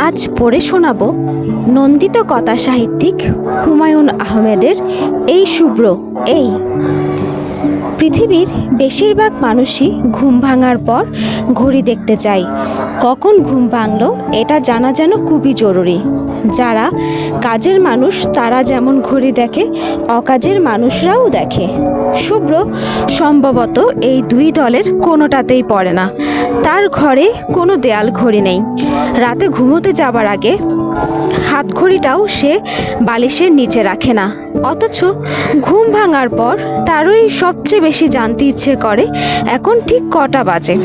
আজ পড়ে শোনাব নন্দিত কথা সাহিত্যিক হুমায়ুন আহমেদের এই শুভ্র এই। পৃথিবীর বেশিরভাগ মানুষই ঘুম ভাঙার পর ঘড়ি দেখতে চায়। কখন ঘুম ভাঙল এটা জানা যেন খুবই জরুরি। যারা কাজের মানুষ তারা যেমন ঘড়ি দেখে, অকাজের মানুষরাও দেখে। শুভ্র সম্ভবত এই দুই দলের কোনোটাতেই পড়ে না। তার ঘরে কোনো দেয়াল ঘড়ি নেই। রাতে ঘুমোতে যাবার আগে হাতঘড়িটাও সে বালিশের নিচে রাখে না। অথচ ঘুম ভাঙার পর তারই সবচেয়ে বেশি জানতে ইচ্ছে করে এখন ঠিক কটা বাজে।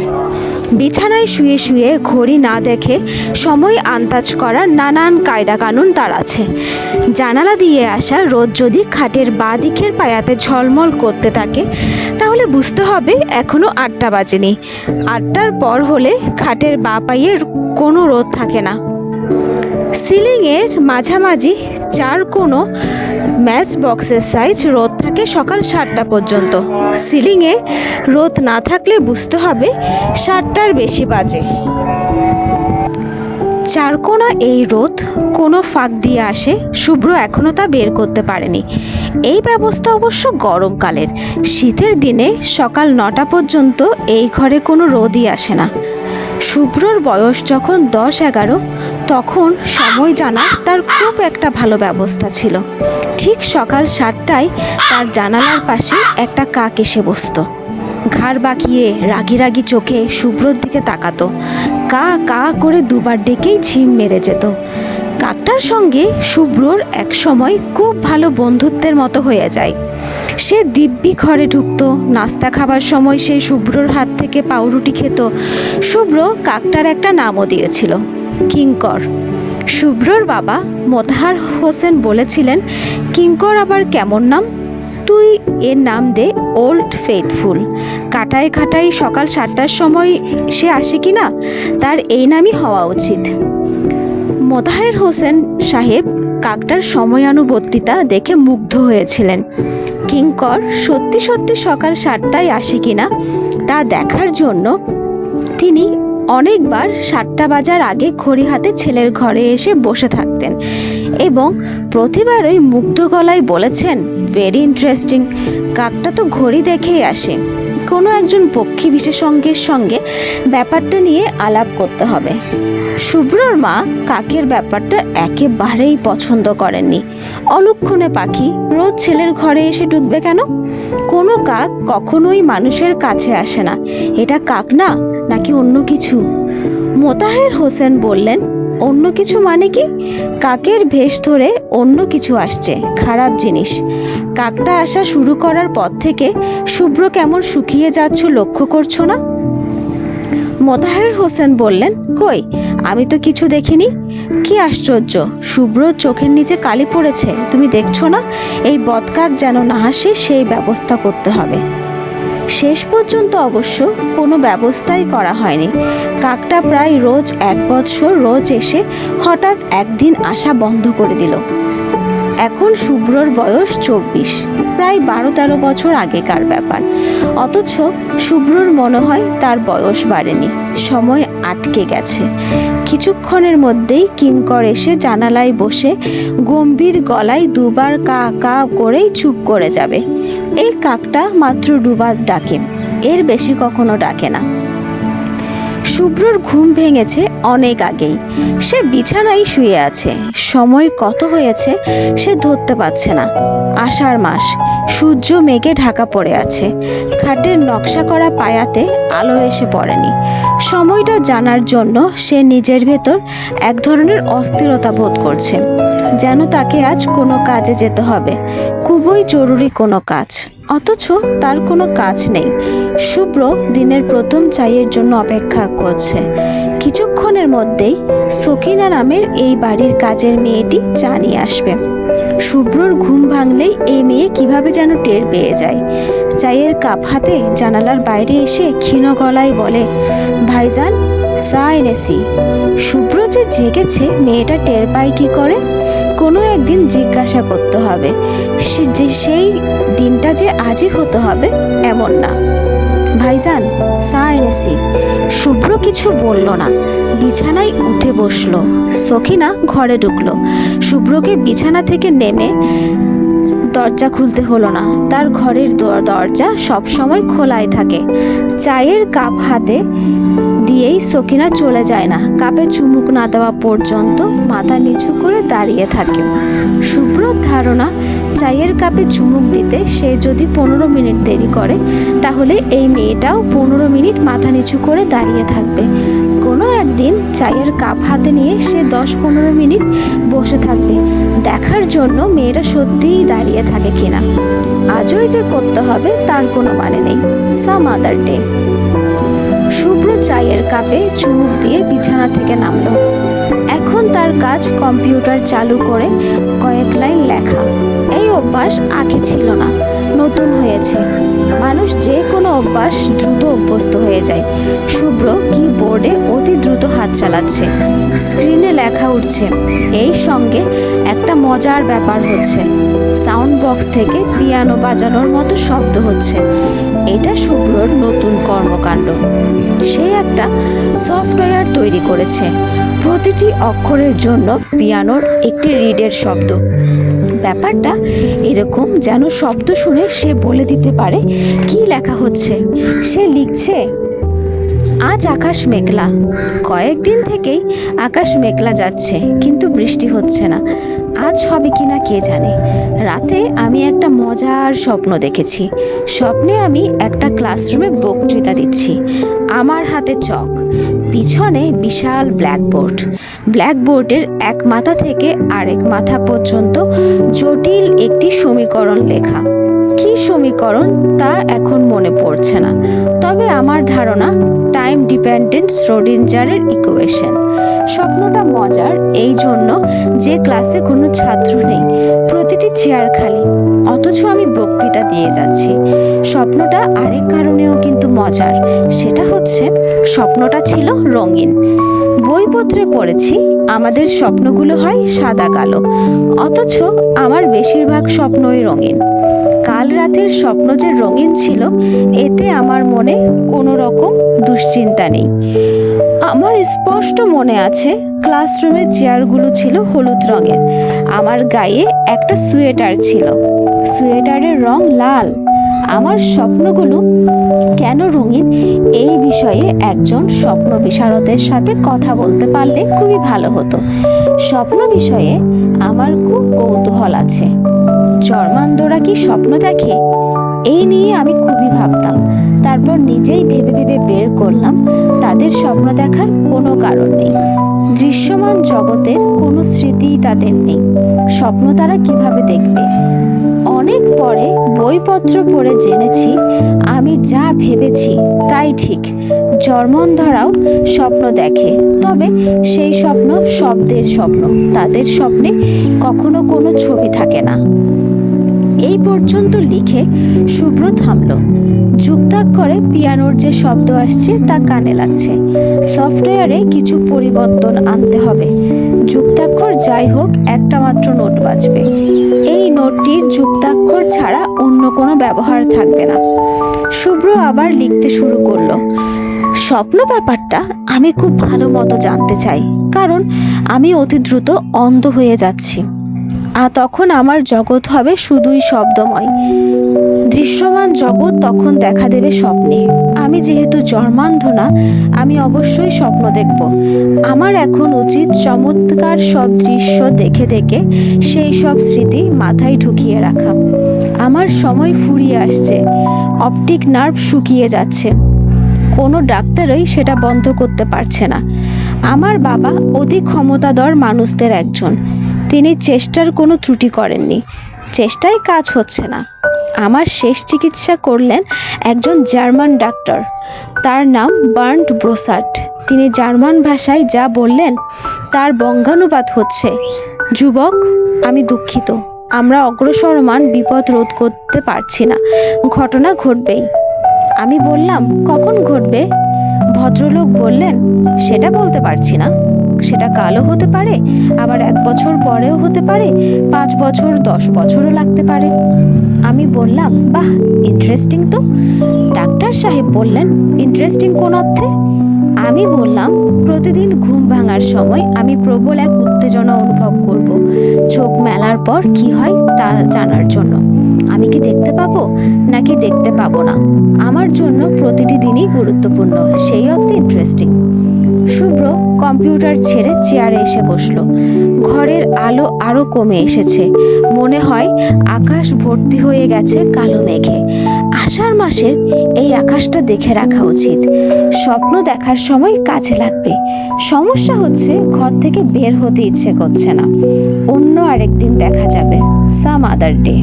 বিছানায় শুয়ে শুয়ে ঘড়ি না দেখে সময় আন্দাজ করার নানান কায়দা কানুন তার আছে। জানালা দিয়ে আসা রোদ যদি খাটের বাঁ দিকের পায়াতে ঝলমল করতে থাকে তাহলে বুঝতে হবে এখনও 8টা বাজেনি। 8টার পর হলে খাটের বাঁ পায়ে কোনো রোদ থাকে না। সিলিংয়ের মাঝামাঝি চার কোনো ম্যাচ বক্সের সাইজ রোদ থাকে সকাল 7টা পর্যন্ত। সিলিংয়ে রোদ না থাকলে বুঝতে হবে 7টার বেশি বাজে। চারকোনা এই রোদ কোনো ফাঁক দিয়ে আসে, শুভ্র এখনও তা বের করতে পারেনি। এই ব্যবস্থা অবশ্য গরমকালের। শীতের দিনে সকাল 9টা পর্যন্ত এই ঘরে কোনো রোদই আসে না। শুভ্রর বয়স যখন 10-11 তখন সময় জানা তার খুব একটা ভালো ব্যবস্থা ছিল। ঠিক সকাল 7টায় তার জানালার পাশে একটা কাক এসে বসত। ঘাড় বাঁকিয়ে রাগি রাগি চোখে শুভ্রর দিকে তাকাতো। কা কা করে দুবার ডেকেই ঝিম মেরে যেত। কাকটার সঙ্গে শুভ্রর একসময় খুব ভালো বন্ধুত্বের মতো হয়ে যায়। সে দিব্যি ঘরে ঢুকতো, নাস্তা খাবার সময় সে শুভ্রর হাত থেকে পাউরুটি খেত। শুভ্র কাকটার একটা নামও দিয়েছিল, কিঙ্কর। শুভ্রর বাবা মোতাহার হোসেন বলেছিলেন, কিঙ্কর আবার কেমন নাম? তুই এর নাম দে ওল্ড ফেথফুল। কাটায় খাটাই সকাল 7টার সময় সে আসে কি না, তার এই নামই হওয়া উচিত। মোতাহার হোসেন সাহেব কাকটার সময়ানুবর্তিতা দেখে মুগ্ধ হয়েছিলেন। কিঙ্কর সত্যি সত্যি সকাল 7টায় আসে কিনা তা দেখার জন্য তিনি অনেকবার 7টা বাজার আগে ঘড়ি হাতে ছেলের ঘরে এসে বসে থাকতেন এবং প্রতিবারই মুগ্ধ গলায় বলেছেন, ভেরি ইন্টারেস্টিং, কাকটা তো ঘড়ি দেখেই আসে। কোনো একজন পক্ষী বিশেষজ্ঞের সঙ্গে ব্যাপারটা নিয়ে আলাপ করতে হবে। শুভ্রর মা কাকের ব্যাপারটা একেবারেই পছন্দ করেননি। অলক্ষণে পাখি, রোজ ছেলের ঘরে এসে ঢুকবে কেন? কোনো কাক কখনোই মানুষের কাছে আসে না। এটা কাক না, নাকি অন্য কিছু? মোতাহার হোসেন বললেন, অন্য কিছু মানে কি? কাকের ভেষ ধরে অন্য কিছু আসছে, খারাপ জিনিস। কাকটা আসা শুরু করার পর থেকে শুভ্র কেমন শুকিয়ে যাচ্ছ লক্ষ্য করছো না? মোতাহার হোসেন বললেন, কই, আমি তো কিছু দেখিনি। কি আশ্চর্য, শুভ্রর চোখের নিচে কালি পড়েছে, তুমি দেখছো না? এই বদকাক যেন না হাসে সেই ব্যবস্থা করতে হবে। শেষ পর্যন্ত অবশ্য কোনো ব্যবস্থাই করা হয়নি। কাকটা প্রায় রোজ 1 বৎসর রোজ এসে হঠাৎ একদিন আসা বন্ধ করে দিল। এখন শুভ্রর বয়স 24, প্রায় 12-13 বছর আগেকার ব্যাপার। অথচ শুভ্রর মনে হয় তার বয়স বাড়েনি, সময় আটকে গেছে। কিছুক্ষণের মধ্যেই কিঙ্কর এসে জানালায় বসে গম্ভীর গলায় দুবার কা কা করেই চুপ করে যাবে। এই কাকটা মাত্র দুবার ডাকে, এর বেশি কখনো ডাকে না। শুভ্রর ঘুম ভেঙেছে অনেক আগেই। সে বিছানায় শুয়ে আছে। সময় কত হয়েছে সে ধরতে পারছে না। আষাঢ় মাস, সূর্য মেঘে ঢাকা পড়ে আছে। খাটের নকশা করা পায়াতে আলো এসে পড়েনি। সময়টা জানার জন্য সে নিজের ভেতর এক ধরনের অস্থিরতা বোধ করছে, যেন তাকে আজ কোনো কাজে যেতে হবে, খুবই জরুরি কোনো কাজ। অথচ তার কোনো কাজ নেই। শুভ্র দিনের প্রথম চায়ের জন্য অপেক্ষা করছে। কিছুক্ষণের মধ্যেই সকিনা নামের এই বাড়ির কাজের মেয়েটি চা নিয়ে আসবে। শুভ্রর ঘুম ভাঙলেই এই মেয়ে কিভাবে যেন টের পেয়ে যায়। চায়ের কাপ হাতে জানালার বাইরে এসে ক্ষীণ গলায় বলে, ভাইজান চা এনেছি। শুভ্র যে জেগেছে মেয়েটা টের পায় কি করে? কোনো একদিন জিজ্ঞাসা করতে হবে, যে সেই দিনটা যে আজই হতে হবে এমন না। ভাইজান, চা এনেছি। শুভ্র কিছু বলল না, বিছানায় উঠে বসলো। সখিনা ঘরে ঢুকলো। শুভ্রকে বিছানা থেকে নেমে দরজা খুলতে হলো না, তার ঘরের দরজা সব সময় খোলাই থাকে। চায়ের কাপ হাতে দিয়েই সখিনা চলে যায় না, কাপে চুমুক না দেওয়া পর্যন্ত মাথা নিচু করে দাঁড়িয়ে থাকে। শুভ্রর ধারণা, চায়ের কাপে চুমুক দিতে সে যদি 15 মিনিট দেরি করে, তাহলে এই মেয়েটাও 15 মিনিট মাথা নিচু করে দাঁড়িয়ে থাকবে। কোনো একদিন চায়ের কাপ হাতে নিয়ে সে 10-15 মিনিট বসে থাকবে, দেখার জন্য মেয়েটা সত্যিই দাঁড়িয়ে থাকে কিনা। আজই যে করতে হবে তার কোনো মানে নেই, সাম আদার ডে। শুভ্র চায়ের কাপে চুমুক দিয়ে বিছানা থেকে নামলো। এখন তার কাজ কম্পিউটার চালু করে কয়েক লাইন লেখা। এই অভ্যাস আগে ছিল না, নতুন হয়েছে। মানুষ যে কোনো অভ্যাস দ্রুত অভ্যস্ত হয়ে যায়। শুভ্র কিবোর্ডে অতি দ্রুত হাত চালাচ্ছে, স্ক্রিনে লেখা উঠছে। এই সঙ্গে একটা মজার ব্যাপার হচ্ছে, সাউন্ড বক্স থেকে পিয়ানো বাজানোর মতো শব্দ হচ্ছে। এটা শুভ্রর নতুন কর্মকাণ্ড। সে একটা সফটওয়্যার তৈরি করেছে, প্রতিটি অক্ষরের জন্য পিয়ানোর একটি রিডের শব্দ। ব্যাপারটা এরকম যেন শব্দ শুনে সে বলে দিতে পারে কি লেখা হচ্ছে। সে লিখছে, আজ আকাশ মেঘলা। কয়েকদিন থেকেই আকাশ মেঘলা যাচ্ছে, কিন্তু বৃষ্টি হচ্ছে না। আজ হবে কিনা কে জানে। রাতে আমি একটা মজার স্বপ্ন দেখেছি। স্বপ্নে আমি একটা ক্লাসরুমে বক্তৃতা দিচ্ছি। আমার হাতে চক, পিছনে বিশাল ব্ল্যাকবোর্ড। ব্ল্যাকবোর্ডের এক মাথা থেকে আরেক মাথা পর্যন্ত জটিল একটি সমীকরণ লেখা। কি সমীকরণ তা এখন মনে পড়ছে না, তবে আমার ধারণা টাইম ডিপেন্ডেন্ট শ্রোডিঞ্জারের ইকুয়েশন। স্বপ্নটা মজার এই জন্য যে ক্লাসে কোনো ছাত্র নেই, প্রতিটি চেয়ার খালি, অথচ আমি বক্তৃতা দিয়ে যাচ্ছি। স্বপ্নটা আরেক কারণেও কিন্তু মজার, সেটা হচ্ছে স্বপ্নটা ছিল রঙিন। বইপত্রে পড়েছি আমাদের স্বপ্নগুলো হয় সাদা কালো, অথচ আমার বেশিরভাগ স্বপ্নই রঙিন। কাল রাতের স্বপ্ন যে রঙিন ছিল, এতে আমার মনে কোনো রকম দুশ্চিন্তা নেই। আমার স্পষ্ট মনে আছে ক্লাসরুমের চেয়ারগুলো ছিল হলুদ রঙের। আমার গায়ে একটা সোয়েটার ছিল, সোয়েটারের রং লাল। আমার স্বপ্নগুলো কেন রঙিন, এই বিষয়ে একজন স্বপ্ন বিশারদের সাথে কথা বলতে পারলে খুবই ভালো হতো। স্বপ্ন বিষয়ে আমার খুব কৌতূহল আছে। জর্মানরা কি স্বপ্ন দেখে, এই নিয়ে আমি খুবই ভাবতাম। তারপর নিজেই ভেবে ভেবে বের করলাম তাদের স্বপ্ন দেখার কোনো কারণ নেই। দৃশ্যমান জগতের কোনো স্মৃতিই তাদের নেই, স্বপ্ন তারা কিভাবে দেখবে। অনেক পরে বইপত্র পড়ে জেনেছি আমি যা ভেবেছি তাই ঠিক। জর্মনরাও স্বপ্ন দেখে, তবে সেই স্বপ্ন শব্দের স্বপ্ন। তাদের স্বপ্নে কখনো কোনো ছবি থাকে না। এই পর্যন্ত লিখে শুভ্র থামল। যুক্তাক্ষরে পিয়ানোর যে শব্দ আসছে তা কানে লাগছে। সফটওয়্যারে কিছু পরিবর্তন আনতে হবে। যুক্তাক্ষর যাই হোক, একটা মাত্র নোট বাজবে। এই নোটটির যুক্তাক্ষর ছাড়া অন্য কোনো ব্যবহার থাকবে না। শুভ্র আবার লিখতে শুরু করলো। স্বপ্ন ব্যাপারটা আমি খুব ভালো মতো জানতে চাই, কারণ আমি অতি দ্রুত অন্ধ হয়ে যাচ্ছি। আর তখন আমার জগৎ হবে শুধুই শব্দময়। দৃশ্যমান জগৎ তখন দেখা দেবে স্বপ্নে। আমি যেহেতু জন্মান্ধ না, আমি অবশ্যই স্বপ্ন দেখব। আমার এখন উচিত চমৎকার সব দৃশ্য দেখে দেখে সেই সব স্মৃতি মাথায় ঢুকিয়ে রাখা। আমার সময় ফুরিয়ে আসছে, অপটিক নার্ভ শুকিয়ে যাচ্ছে। কোনো ডাক্তারই সেটা বন্ধ করতে পারছে না। আমার বাবা অতি ক্ষমতাধর মানুষদের একজন। তিনি চেষ্টার কোনো ত্রুটি করেননি, চেষ্টায় কাজ হচ্ছে না। আমার শেষ চিকিৎসা করলেন একজন জার্মান ডাক্তার, তার নাম বার্ন্ট ব্রোসার্ট। তিনি জার্মান ভাষায় যা বললেন তার বঙ্গানুবাদ হচ্ছে, যুবক, আমি দুঃখিত, আমরা অগ্রসরমান বিপদ রোধ করতে পারছি না, ঘটনা ঘটবেই। আমি বললাম, কখন ঘটবে? ভদ্রলোক বললেন, সেটা বলতে পারছি না, সেটা কালও হতে পারে, আবার 1 বছর পরেও হতে পারে, 5 বছর 10 বছরও লাগতে পারে। আমি বললাম, বাহ, ইন্টারেস্টিং তো। ডাক্তার সাহেব বললেন, ইন্টারেস্টিং কোন অর্থে? আমি বললাম, প্রতিদিন ঘুম ভাঙার সময় আমি প্রবল এক উত্তেজনা অনুভব করব, চোখ মেলার পর কি হয় তা জানার জন্য। আমি কি দেখতে পাবো নাকি দেখতে পাবো না, আমার জন্য প্রতিটি দিনই গুরুত্বপূর্ণ, সেই অর্থে ইন্টারেস্টিং। শুভ্র কম্পিউটার ছেড়ে চেয়ারে এসে বসলো। ঘরের আলো আরো কমে এসেছে, মনে হয় আকাশ ভর্তি হয়ে গেছে কালো মেঘে। আষাঢ় মাসের এই আকাশটা দেখে রাখা উচিত, স্বপ্ন দেখার সময় কাজে লাগবে। সমস্যা হচ্ছে ঘর থেকে বের হতে ইচ্ছে করছে না। অন্য আরেকদিন দেখা যাবে, সাম আদার ডে।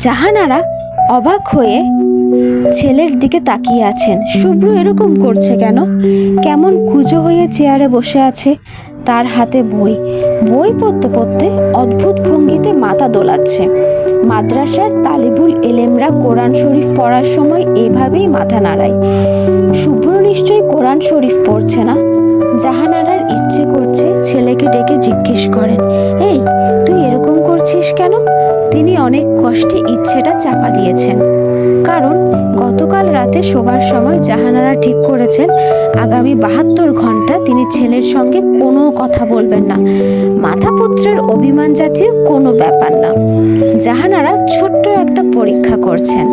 জাহানারা অবাক হয়ে ছেলের দিকে তাকিয়ে আছেন। শুভ্র এরকম করছে কেন? কেমন কুঁজো হয়ে চেয়ারে বসে আছে, তার হাতে বই। বই পড়তে পড়তে অদ্ভুত ভঙ্গিতে মাথা দোলাচ্ছে। মাদ্রাসার তালিবুল এলেমরা কোরআন শরীফ পড়ার সময় এইভাবেই মাথা নাড়ায়। শুভ্র নিশ্চয়ই কোরআন শরীফ পড়ছে না। জাহানারার ইচ্ছে করছে ছেলেকে ডেকে জিজ্ঞেস করেন, এই তুই এরকম করছিস কেন? তিনি অনেক কষ্টে ইচ্ছেটা চাপা দিয়েছেন, কারণ গতকাল রাতে শোবার সময় জাহানারা ঠিক করেছেন আগামী 72 ঘন্টা তিনি ছেলের সঙ্গে কোনো কথা বলবেন না। মাথাপুত্রের অভিমান জাতীয় কোনো ব্যাপার না। জাহানারা ছোট্ট একটা পরীক্ষা করছেন।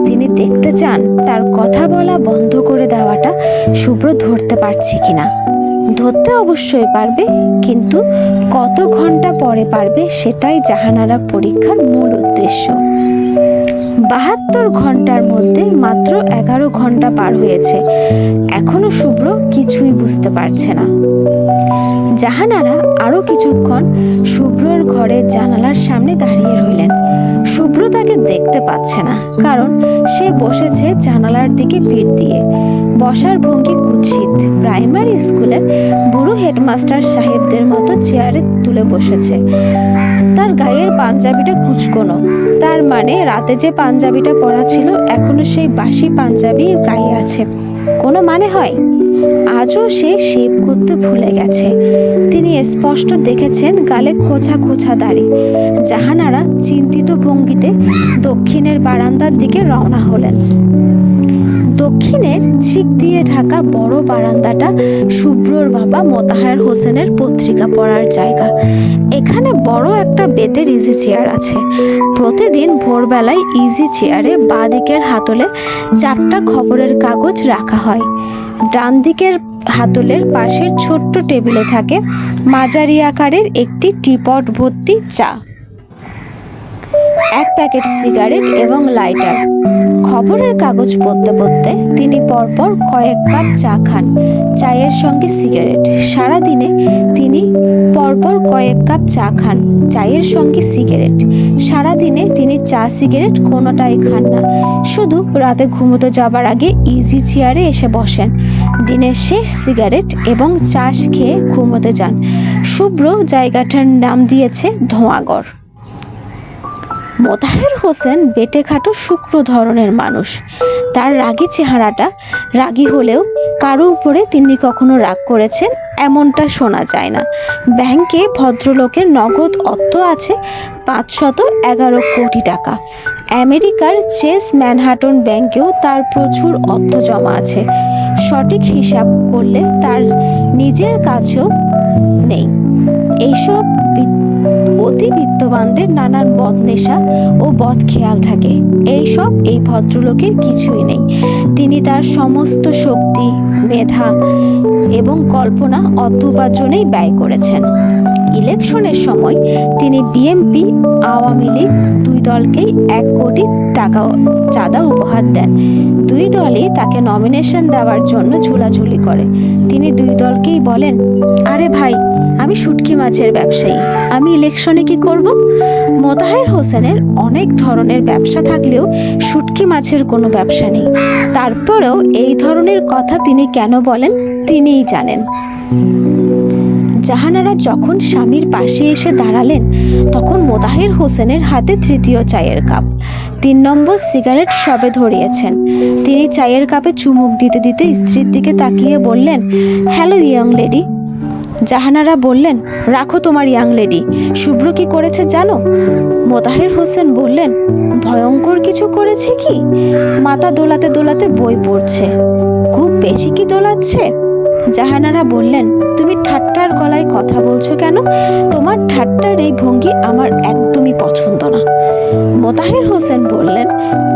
তিনি দেখতে চান তার কথা বলা বন্ধ করে দেওয়াটা শুভ্র ধরতে পারছে কিনা। ধরতে অবশ্যই পারবে, কিন্তু কত ঘন্টা পরে পারবে সেটাই জাহানারা পরীক্ষার মূল উদ্দেশ্য। 72 ঘন্টার মধ্যে মাত্র 11 ঘন্টা পার হয়েছে, এখনো শুভ্র কিছুই বুঝতে পারছে না। জাহানারা আরো কিছুক্ষণ শুভ্রর ঘরের জানালার সামনে দাঁড়িয়ে রইলেন। শুভ্র তাকে দেখতে পাচ্ছে না, কারণ সে বসেছে জানালার দিকে পিঠ দিয়ে। বসার ভঙ্গি কুৎসিত, প্রাইমারি স্কুলের বুড়ো হেডমাস্টার সাহেবদের মতো চেয়ারে তুলে বসেছে। তার গায়ের পাঞ্জাবিটা কুচকোনো, তার মানে রাতে যে পাঞ্জাবিটা পরা ছিল এখনো সেই বাসি পাঞ্জাবি গায়ে আছে। কোনো মানে হয়? আজও সে শেভ করতে ভুলে গেছে। তিনি স্পষ্ট দেখেছেন গালে খোঁচা খোঁচা দাড়ি। জাহানারা চিন্তিত ভঙ্গিতে দক্ষিণের বারান্দার দিকে রওনা হলেন। দক্ষিণের ছিক দিয়ে ঢাকা বড় বারান্দাটা শুভ্রর বাবা মোতাহার হোসেনের পত্রিকা পড়ার জায়গা। এখানে বড় একটা বেতের ইজি চেয়ার আছে। প্রতিদিন ভোরবেলায় ইজি চেয়ারে বাঁ দিকের হাতলে 4টা খবরের কাগজ রাখা হয়। ডান দিকের হাতলের পাশের ছোট্ট টেবিলে থাকে মাঝারি আকারের একটি টিপট ভর্তি চা, 1 প্যাকেট সিগারেট এবং লাইটার। খবরের কাগজ পড়তে পড়তে তিনি পরপর কয়েক কাপ চা খান, চায়ের সঙ্গে সিগারেট। সারাদিনে তিনি পরপর কয়েক কাপ চা খান, চায়ের সঙ্গে সিগারেট। সারাদিনে তিনি চা সিগারেট কোনোটাই খান না, শুধু রাতে ঘুমোতে যাবার আগে ইজি চেয়ারে এসে বসেন। দিনের শেষ সিগারেট এবং চা খেয়ে ঘুমোতে যান। শুভ্র জায়গাটার নাম দিয়েছে ধোঁয়াগড়। মোতাহার হোসেন বেটেখাটো শুকনো ধরনের মানুষ। তার রাগী চেহারাটা রাগী হলেও কারো উপরে তিনি কখনো রাগ করেছেন এমনটা শোনা যায় না। ব্যাংকে ভদ্রলোকের নগদ অর্থ আছে 511 কোটি টাকা। আমেরিকার চেস ম্যানহাটন ব্যাংকেও তার প্রচুর অর্থ জমা আছে। সঠিক হিসাব করলে তার নিজের কাছেও নেই। এইসব অতি বিত্তবানদের নানান বদনেশা ও বদ খেয়াল থাকে, এইসব এই ভদ্রলোকের কিছুই নেই। তিনি তার সমস্ত শক্তি, মেধা এবং কল্পনা অর্থ উপার্জনেই ব্যয় করেছেন। ইলেকশনের সময় তিনি বিএনপি, আওয়ামী লীগ 2 দলকেই 1 কোটি টাকা চাঁদা উপহার দেন। 2 দলই তাকে নমিনেশন দেওয়ার জন্য ঝুলাঝুলি করে। তিনি 2 দলকেই বলেন, আরে ভাই, আমি শুটকি মাছের ব্যবসায়ী, আমি ইলেকশনে কি করব? মোতাহার হোসেনের অনেক ধরনের ব্যবসা থাকলেও শুটকি মাছের কোনো ব্যবসা নেই। তারপরেও এই ধরনের কথা তিনি কেন বলেন তিনিই জানেন। জাহানারা যখন স্বামীর পাশে এসে দাঁড়ালেন তখন মোতাহার হোসেনের হাতে 3য় চায়ের কাপ, 3 নম্বর সিগারেট সবে ধরিয়েছেন। তিনি চায়ের কাপে চুমুক দিতে দিতে স্ত্রীর দিকে তাকিয়ে বললেন, হ্যালো ইয়ং লেডি, জাহানারা বললেন, রাখো তোমার ইয়াং লেডি। শুভ্র কি করেছে জানো? মোতাহের হোসেন বললেন, ভয়ঙ্কর কিছু করেছে কি? মাথা দোলাতে দোলাতে বই পড়ছে। খুব বেশি কি দোলাচ্ছে? জাহানারা বললেন, তুমি ঠাট্টার গলায় কথা বলছো কেন? তোমার ঠাট্টার এই ভঙ্গি আমার একদমই পছন্দ না। মোতাহের হোসেন বললেন,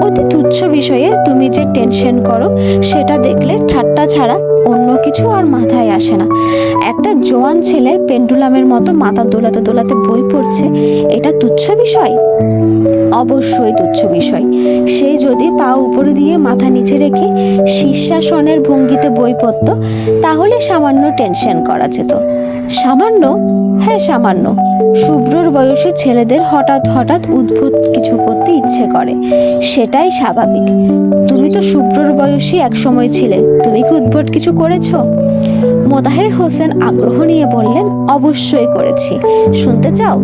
অতি তুচ্ছ বিষয়ে তুমি যে টেনশন করো সেটা দেখলে ঠাট্টা ছাড়া অন্য কিছু আর মাথায় আসে না। একটা জোয়ান ছেলে পেন্ডুলামের মতো মাথা দোলাতে দোলাতে বই পড়ছে, এটা তুচ্ছ বিষয়? অবশ্যই তুচ্ছ বিষয়। সে যদি পা উপরে দিয়ে মাথা নিচে রেখে শীর্ষাসনের ভঙ্গিতে বই পড়ত তাহলে সামান্য টেনশন করা যেত। সামান্য? হ্যাঁ সামান্য। শুভ্রর বয়সী ছেলেদের হঠাৎ হঠাৎ উদ্ভুত কিছু করতে ইচ্ছে করে, সেটাই স্বাভাবিক। তুমি তো শুভ্রর বয়সী এক সময় ছিলে, তুমি কি উদ্ভট কিছু করেছো? মোতাহের হোসেন আগ্রহ নিয়ে বললেন, অবশ্যই করেছি। শুনতে চাও?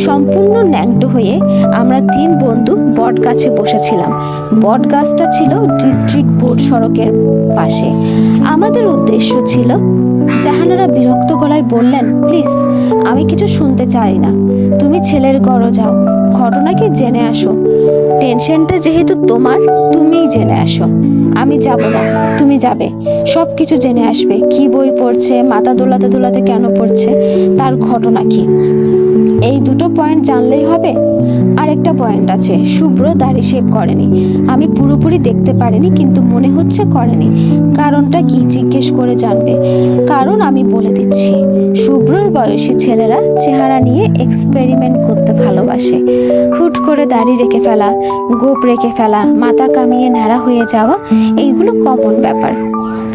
সম্পূর্ণ ন্যাংটো হয়ে আমরা 3 বন্ধু বট গাছে বসেছিলাম। বট গাছটা ছিল ডিস্ট্রিক্ট বোর্ড সড়কের পাশে। আমাদের উদ্দেশ্য ছিল, জাহানারা বিরক্ত গলায় বললেন, প্লিজ, আমি কিছু শুনতে চাই না। তুমি ছেলের ঘরে যাও, ঘটনা কি জেনে আসো। টেনশনটা যেহেতু তোমার, তুমিই জেনে আসো। আমি যাব না, তুমি যাবে। সব কিছু জেনে আসবে, কি বই পড়ছে, মাথা দোলাতে দোলাতে কেন পড়ছে, তার ঘটনা কি। এই দুটো পয়েন্ট জানলেই হবে? আরেকটা পয়েন্ট আছে, শুভ্র দাড়ি শেভ করেনি। আমি পুরোপুরি দেখতে পারিনি, কিন্তু মনে হচ্ছে করেনি। কারণটা কি জিজ্ঞেস করে জানবে? কারণ আমি বলে দিচ্ছি, শুভ্রর বয়সী ছেলেরা চেহারা নিয়ে এক্সপেরিমেন্ট করতে ভালোবাসে। হুট করে দাড়ি রেখে ফেলা, গোপ রেখে ফেলা, মাথা কামিয়ে ন্যাড়া হয়ে যাওয়া, এইগুলো কমন ব্যাপার।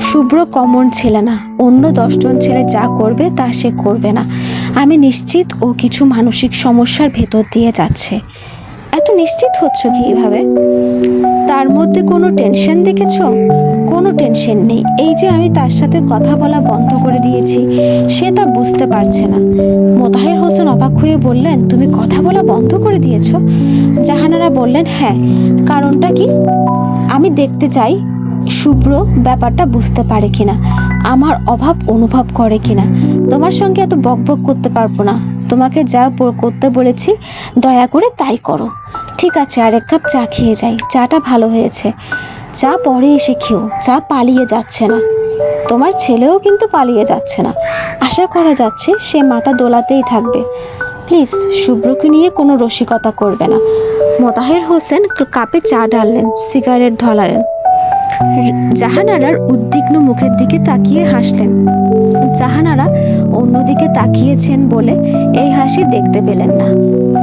শুভ্র কমন ছেলে না। অন্য 10 জন ছেলে যা করবে তা সে করবে না। আমি নিশ্চিত ও কিছু মানসিক সমস্যার ভেতর দিয়ে যাচ্ছে। এত নিশ্চিত হচ্ছ কিভাবে? তার মধ্যে কোনো টেনশন দেখেছো? কোনো টেনশন নেই। এই যে আমি তার সাথে কথা বলা বন্ধ করে দিয়েছি, সে তা বুঝতে পারছে না। মোতাহের হোসেন অবাক হয়ে বললেন, তুমি কথা বলা বন্ধ করে দিয়েছো? জাহানারা বললেন, হ্যাঁ। কারণটা কি? আমি দেখতে চাই শুভ্র ব্যাপারটা বুঝতে পারে কিনা, আমার অভাব অনুভব করে কিনা। তোমার সঙ্গে এত বকবক করতে পারবো না। তোমাকে যা করতে বলেছি দয়া করে তাই করো। ঠিক আছে, আরেক কাপ চা খেয়ে যাই। চাটা ভালো হয়েছে। চা পরে এসে খেও। চা পালিয়ে যাচ্ছে না। তোমার ছেলেও কিন্তু পালিয়ে যাচ্ছে না। আশা করা যাচ্ছে সে মাথা দোলাতেই থাকবে। প্লিজ, শুভ্রকে নিয়ে কোনো রসিকতা করবে না। মোতাহের হোসেন কাপে চা ঢাললেন, সিগারেট ধরালেন। জাহানারার উদ্বিগ্ন মুখের দিকে তাকিয়ে হাসলেন। জাহানারা অন্যদিকে তাকিয়েছেন বলে এই হাসি দেখতে পেলেন না।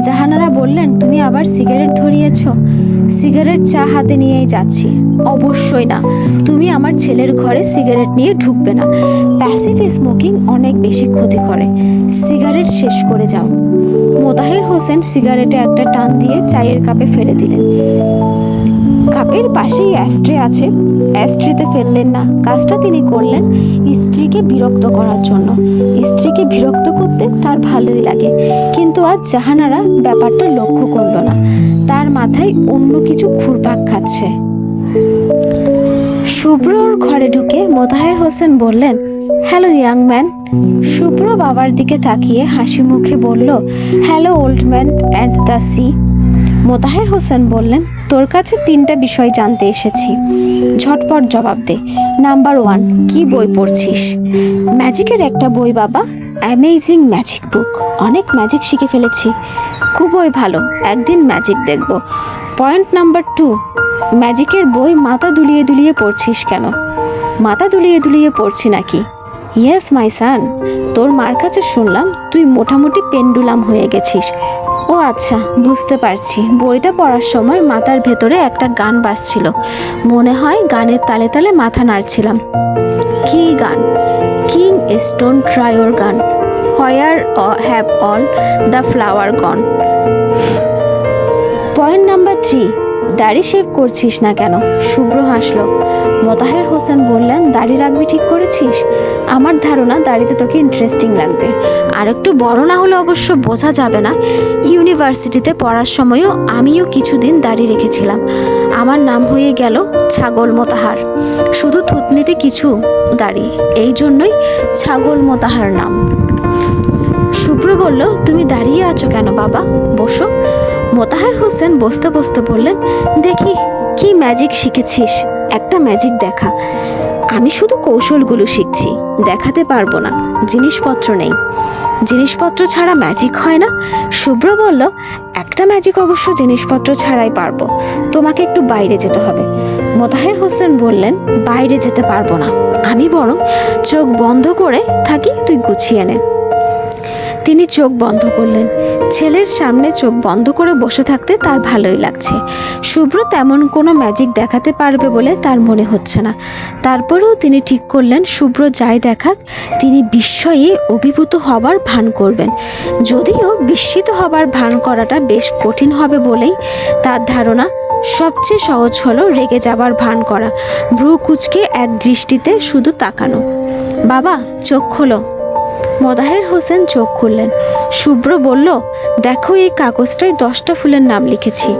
জাহানারা বললেন, তুমি আবার সিগারেট ধরিয়েছ? সিগারেট চা হাতে নিয়েই যাচ্ছি। অবশ্যই না, তুমি আমার ছেলের ঘরে সিগারেট নিয়ে ঢুকবে না। প্যাসিভ স্মোকিং অনেক বেশি ক্ষতি করে। সিগারেট শেষ করে যাও। মোতাহের হোসেন সিগারেটে একটা টান দিয়ে চায়ের কাপে ফেলে দিলেন। কাপের পাশেই অ্যাস্ট্রে আছে, অ্যাস্ট্রেতে ফেললেন না। কাজটা তিনি করলেন স্ত্রীকে বিরক্ত করার জন্য। স্ত্রীকে বিরক্ত করতে তার ভালোই লাগে, কিন্তু আজ জাহানারা ব্যাপারটা লক্ষ্য করলো না। তার মাথায় অন্য কিছু ঘুরপাক খাচ্ছে। শুভ্রর ঘরে ঢুকে মোতাহের হোসেন বললেন, হ্যালো ইয়াং ম্যান। শুভ্র বাবার দিকে তাকিয়ে হাসি মুখে বলল, hello old man at the sea. Motaher Hossain বললেন, তোর কাছে 3টা বিষয় জানতে এসেছি, ঝটপট জবাব দে। নাম্বার 1, কি বই পড়ছিস? ম্যাজিকের একটা বই বাবা, অ্যামেজিং ম্যাজিক বুক। অনেক ম্যাজিক শিখে ফেলেছি। খুবই ভালো, একদিন ম্যাজিক দেখব। পয়েন্ট নাম্বার 2, ম্যাজিকের বই মাথা দুলিয়ে দুলিয়ে পড়ছিস কেন? মাথা দুলিয়ে দুলিয়ে পড়ছি নাকি? ইয়েস মাই সান, তোর মার কাছে শুনলাম তুই মোটামুটি পেন্ডুলাম হয়ে গেছিস। ও আচ্ছা, বুঝতে পারছি। বইটা পড়ার সময় মাথার ভেতরে একটা গান বাজছিল। মনে হয় গানের তালে তালে মাথা নাড়ছিলাম। কি গান? কিং স্টোন ট্রায়োর গান, where have all the flower gone. Point number 3, দাড়ি শেভ করছিস না কেন? শুভ্র হাসলো। মোতাহের হোসেন বললেন, দাড়ি রাখবি ঠিক করেছিস? আমার ধারণা দাড়িতে তোকে ইন্টারেস্টিং লাগবে। আর একটু বড় না হলে অবশ্য বোঝা যাবে না। ইউনিভার্সিটিতে পড়ার সময়ও আমিও কিছুদিন দাড়ি রেখেছিলাম। আমার নাম হয়ে গেল ছাগল মোতাহার। শুধু থুতনিতে কিছু দাঁড়িয়ে, এই জন্যই ছাগল মোতাহার নাম। শুভ্র বলল, তুমি দাঁড়িয়ে আছো কেন বাবা, বসো। মোতাহার হোসেন বসতে বসতে বললেন, দেখি কি ম্যাজিক শিখেছিস, একটা ম্যাজিক দেখা। আমি শুধু কৌশলগুলো শিখছি, দেখাতে পারবো না, জিনিসপত্র নেই। জিনিসপত্র ছাড়া ম্যাজিক হয় না? শুভ্র বলল, একটা ম্যাজিক অবশ্য জিনিসপত্র ছাড়াই পারবো, তোমাকে একটু বাইরে যেতে হবে। মোতাহের হোসেন বললেন, বাইরে যেতে পারবো না, আমি বরং চোখ বন্ধ করে থাকি, তুই গুছিয়ে নে। তিনি চোখ বন্ধ করলেন। ছেলের সামনে চোখ বন্ধ করে বসে থাকতে তার ভালোই লাগছে। শুভ্র তেমন কোনো ম্যাজিক দেখাতে পারবে বলে তার মনে হচ্ছে না। তারপরেও তিনি ঠিক করলেন, শুভ্র যাই দেখাক তিনি বিস্ময়ে অভিভূত হবার ভান করবেন। যদিও বিস্মিত হবার ভান করাটা বেশ কঠিন হবে বলেই তার ধারণা, সবচেয়ে সহজ হলো রেগে যাবার ভান করা, ভ্রু কুঁচকে এক দৃষ্টিতে শুধু তাকানো। বাবা, চোখ খোলো। মোতাহের হোসেন চোখ খুললেন। শুভ্র বলল, দেখো এই কাগজটায় 10টা ফুলের নাম লিখেছি,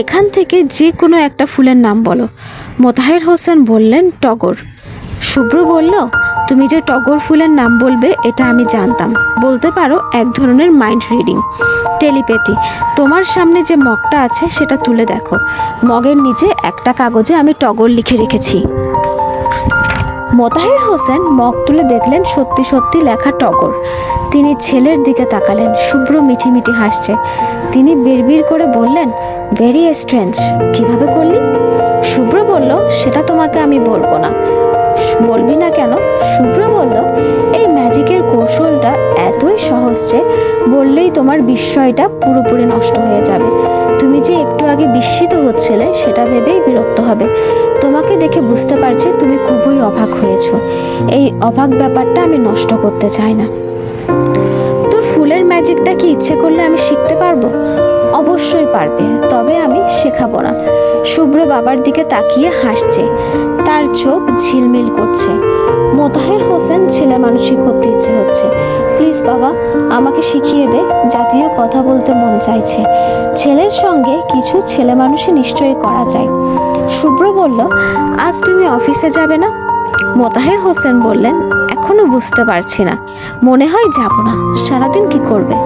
এখান থেকে যে কোনো একটা ফুলের নাম বলো। মোতাহের হোসেন বললেন, টগর। শুভ্র বলল, তুমি যে টগর ফুলের নাম বলবে এটা আমি জানতাম, বলতে পারো এক ধরনের মাইন্ড রিডিং, টেলিপ্যাথি। তোমার সামনে যে মগটা আছে সেটা তুলে দেখো, মগের নিচে একটা কাগজে আমি টগর লিখে রেখেছি। মোতাহের হোসেন মগ তুলে দেখলেন সত্যি সত্যি লেখা টগর। তিনি ছেলের দিকে তাকালেন। শুভ্র মিটিমিটি হাসছে। তিনি বিড়বিড় করে বললেন, ভেরি স্ট্রেঞ্জ, কিভাবে করলি? শুভ্র বলল, সেটা তোমাকে আমি বলবো না। বলবি না কেন? শুভ্র বলল, এই ম্যাজিকের কৌশলটা এতই সহজ যে বললেই তোমার বিস্ময়টা পুরোপুরি নষ্ট হয়ে যাবে। তুমি যে একটু আগে বিস্মিত হচ্ছিলে সেটা ভেবেই বিরক্ত হবে। তোমাকে দেখে বুঝতে পারছি তুমি খুবই অবাক হয়েছ। এই অবাক ব্যাপারটা আমি নষ্ট করতে চাই না। তোর ফুলের ম্যাজিকটা কি ইচ্ছে করলে আমি শিখতে পারবো? অবশ্যই পারবে, তবে আমি শেখাবো না। শুভ্র বাবার দিকে তাকিয়ে হাসছে, তার চোখ ঝিলমিল করছে। মোতাহের হোসেন ছেলে মানুষই করতে ইচ্ছে হচ্ছে। প্লিজ বাবা, আমাকে শিখিয়ে দে, জাতীয় কথা বলতে মন চাইছে। ছেলের সঙ্গে কিছু ছেলে মানুষই নিশ্চয়ই করা যায়। শুভ্র বলল, আজ তুমি অফিসে যাবে না? মোতাহের হোসেন বললেন, এখনো বুঝতে পারছি না, মনে হয় যাব না। সারাদিন কি করবে?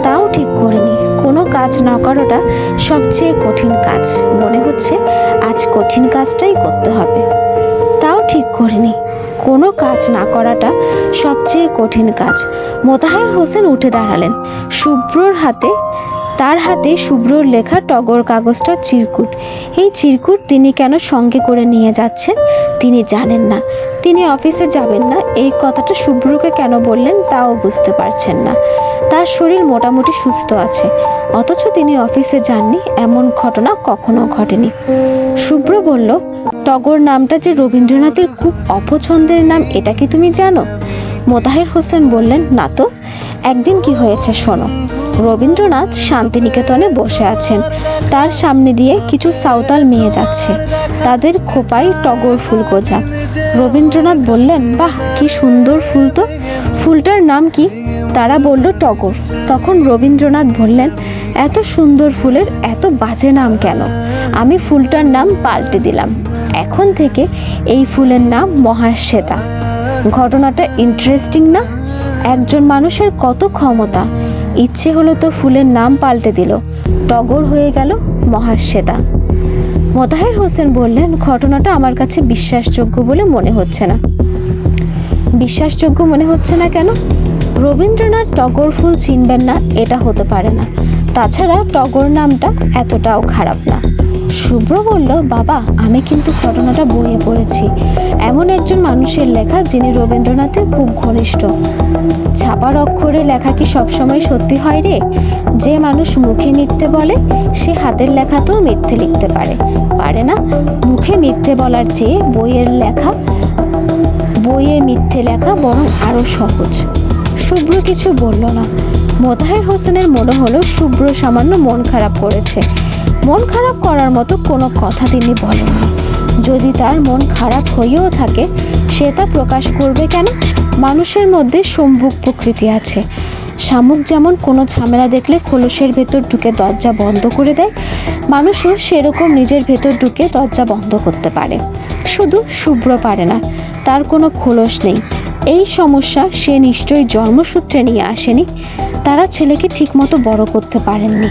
তাও ঠিক করিনি। কোনো কাজ না করাটা সবচেয়ে কঠিন কাজ। মনে হচ্ছে আজ কঠিন কাজটাই করতে হবে। তাও ঠিক করিনি। কোনো কাজ না করাটা সবচেয়ে কঠিন কাজ। মোতাহের হোসেন উঠে দাঁড়ালেন। তার হাতে শুভ্রর লেখা টগর কাগজটা চিরকুট। এই চিরকুট তিনি কেন সঙ্গে করে নিয়ে যাচ্ছেন তিনি জানেন না। তিনি অফিসে যাবেন না এই কথাটা শুভ্রকে কেন বললেন তাও বুঝতে পারছেন না। তার শরীর মোটামুটি সুস্থ আছে, অথচ তিনি অফিসে যাননি এমন ঘটনা কখনো ঘটেনি। শুভ্র বলল, টগর নামটা যে রবীন্দ্রনাথের খুব অপছন্দের নাম, এটা কি তুমি জানো? মোতাহের হোসেন বললেন, না তো। একদিন কি হয়েছে শোনো। রবীন্দ্রনাথ শান্তিনিকেতনে বসে আছেন। তার সামনে দিয়ে কিছু সাঁওতাল মেয়ে যাচ্ছে, তাদের খোপায় টগর ফুল গোজা। রবীন্দ্রনাথ বললেন, বাহ, কি সুন্দর ফুল তো, ফুলটার নাম কি? তারা বলল, টগর। তখন রবীন্দ্রনাথ বললেন, এত সুন্দর ফুলের এত বাজে নাম কেন? আমি ফুলটার নাম পাল্টে দিলাম, এখন থেকে এই ফুলের নাম মহাশ্বেতা। ঘটনাটা ইন্টারেস্টিং না? একজন মানুষের কত ক্ষমতা। ইচ্ছে হলো তো ফুলের নাম পাল্টে দিল, টগর হয়ে গেল মহাশ্বেতা। মোতাহের হোসেন বললেন, ঘটনাটা আমার কাছে বিশ্বাসযোগ্য বলে মনে হচ্ছে না। বিশ্বাসযোগ্য মনে হচ্ছে না কেন? রবীন্দ্রনাথ টগর ফুল চিনবেন না এটা হতে পারে না। তাছাড়া টগর নামটা এতটাও খারাপ না। শুভ্র বলল, বাবা, আমি কিন্তু ঘটনাটা বইয়ে পড়েছি। এমন একজন মানুষের লেখা যিনি রবীন্দ্রনাথের খুব ঘনিষ্ঠ। ছাপার অক্ষরে লেখা কি সবসময় সত্যি হয় রে? যে মানুষ মুখে মিথ্যে বলে সে হাতের লেখাতেও মিথ্যে লিখতে পারে না? মুখে মিথ্যে বলার চেয়ে বইয়ের মিথ্যে লেখা বরং আরো সহজ। শুভ্র কিছু বলল না। মোতাহের হোসেনের মনে হলো শুভ্র সামান্য মন খারাপ করেছে। মন খারাপ করার মতো কোনো কথা তিনি বলেননি। যদি তার মন খারাপ হয়েও থাকে সে তা প্রকাশ করবে কেন? মানুষের মধ্যে সম্মুখ প্রকৃতি আছে। শামুক যেমন কোনো ঝামেলা দেখলে খোলসের ভেতর ঢুকে দরজা বন্ধ করে দেয়, মানুষও সেরকম নিজের ভেতর ঢুকে দরজা বন্ধ করতে পারে। শুধু শুভ্র পারে না, তার কোনো খোলস নেই। এই সমস্যা সে নিশ্চয়ই জন্মসূত্রে নিয়ে আসেনি, তারা ছেলেকে ঠিকমতো বড় করতে পারেননি।